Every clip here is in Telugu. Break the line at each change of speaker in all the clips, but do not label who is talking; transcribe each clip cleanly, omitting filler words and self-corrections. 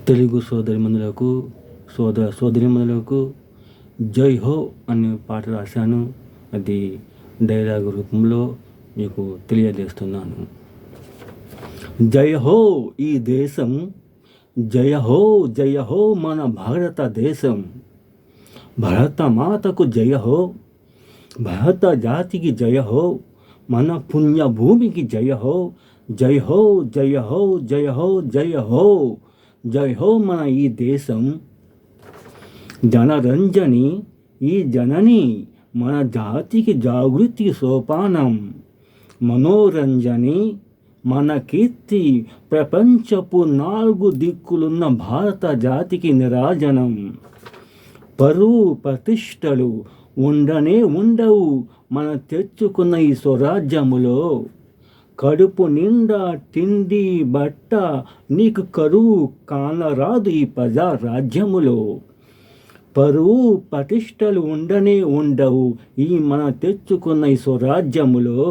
తెలుగు సోదరిమణులకు జై హో అనే పాట రాశాను. అది డైలాగ్ రూపంలో మీకు తెలియజేస్తున్నాను. జయ హో ఈ దేశం, జయ హో జయ హో మన భారతదేశం, భరత మాతకు జయ హో, భారత జాతికి జయ హో, మన పుణ్యభూమికి జయ హో, జయ హో జయ హో జయ హో జయ హో జయ హో మన ఈ దేశం. జనరంజని ఈ జనని మన జాతికి జాగృతి సోపానం, మనోరంజని మన కీర్తి ప్రపంచపు 4 దిక్కులున్న భారత జాతికి నిరాజనం. పరువు ప్రతిష్టలు ఉండవు మన తెచ్చుకున్న ఈ స్వరాజ్యములో, కడుపు నిండా తిండి బట్ట నీకు కరువు కానరాదు ఈ ప్రజా రాజ్యములో. పరువు ప్రతిష్టలు ఉండవు ఈ మన తెచ్చుకున్న ఈ స్వరాజ్యములో,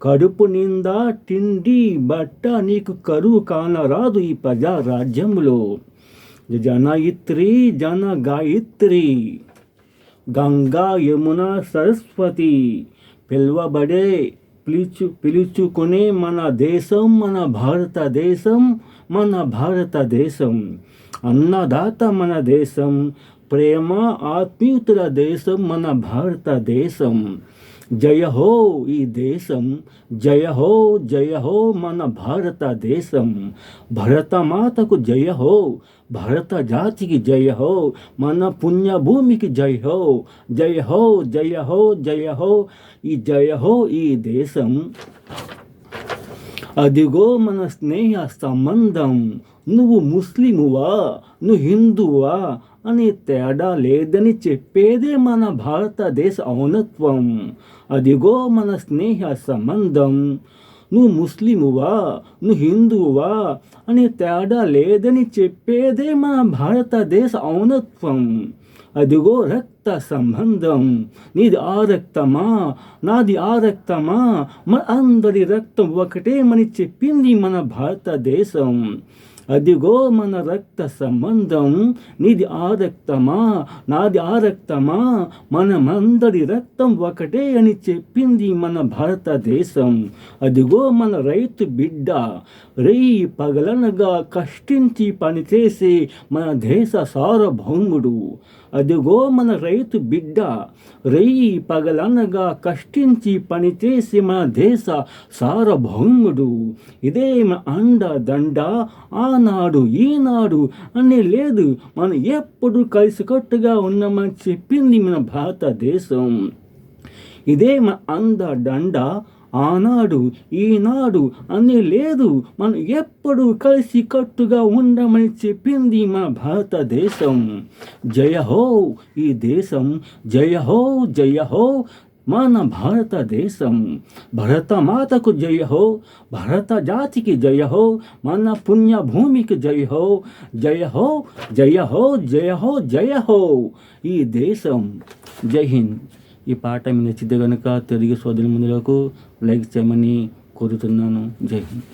కడుపు నిండా తిండి బట్ట నీకు కరువు కానరాదు ఈ ప్రజా రాజ్యములో. జనయిత్రి జన గాయత్రి గంగా యమున సరస్వతి పిలువబడే పిలుచుకునే మన దేశం, మన భారతదేశం, మన భారతదేశం. అన్నదాత మన దేశం, ప్రేమ ఆత్మీయతల దేశం మన భారతదేశం. జయ హో ఈ దేశం, జయ హో జయ హో మన భారతదేశం. భరతమాతకు జయ హో, భారత జాతికి జయ హో, మన పుణ్యభూమికి జయ హో, జయ హో జయ హో జయ హో ఈ జయ హో ఈ దేశం. అదిగో మన స్నేహ సంబంధం, నువ్వు ముస్లిమువా నువ్వు హిందువా అనే తేడా లేదని చెప్పేదే మన భారతదేశ ఔన్నత్వం. అదిగో మన స్నేహ సంబంధం, నువ్వు ముస్లిమువా నువ్వు హిందువా అనే తేడా లేదని చెప్పేదే మన భారతదేశ ఔన్నత్వం. అదిగో రక్త సంబంధం, నీది ఆ రక్తమా నాది ఆ రక్తమా, మన అందరి రక్తం ఒకటేమని చెప్పింది మన భారతదేశం. అదిగో మన రక్త సంబంధం, నీది ఆ రక్తమా నాది ఆ రక్తమా, మనమందరి రక్తం ఒకటే అని చెప్పింది మన భారతదేశం. అదిగో మన రైతు బిడ్డ, రేయి పగలనగా కష్టించి పనిచేసే మన దేశ సార్వభౌముడు. అదిగో మన రైతు బిడ్డ, రేయి పగలనగా కష్టించి పనిచేసే మన దేశ సార్వభౌముడు. ఇదే మన అండ దండ, ఆనాడు ఈనాడు అని లేదు, మనం ఎప్పుడు కలిసికట్టుగా ఉన్నామని చెప్పింది మన భారతదేశం. ఇదే మన అండ దండ, ఆనాడు ఈనాడు అని లేదు, మనం ఎప్పుడు కలిసి కట్టుగా ఉండమని చెప్పింది మన భారతదేశం. జయ హో ఈ దేశం, జయ హో జయ హో మన భారతదేశం. భరతమాతకు జయ హో, భారత జాతికి జయ హో, మన పుణ్యభూమికి జయ హో, జయ హో జయ హో జయ హో జయ హో ఈ దేశం. జై హింద్. ఈ పాట మీకు నచ్చితే కనుక తెలుగు సోదరిమణులకు లైక్ చేయమని కోరుతున్నాను. జై హింద్.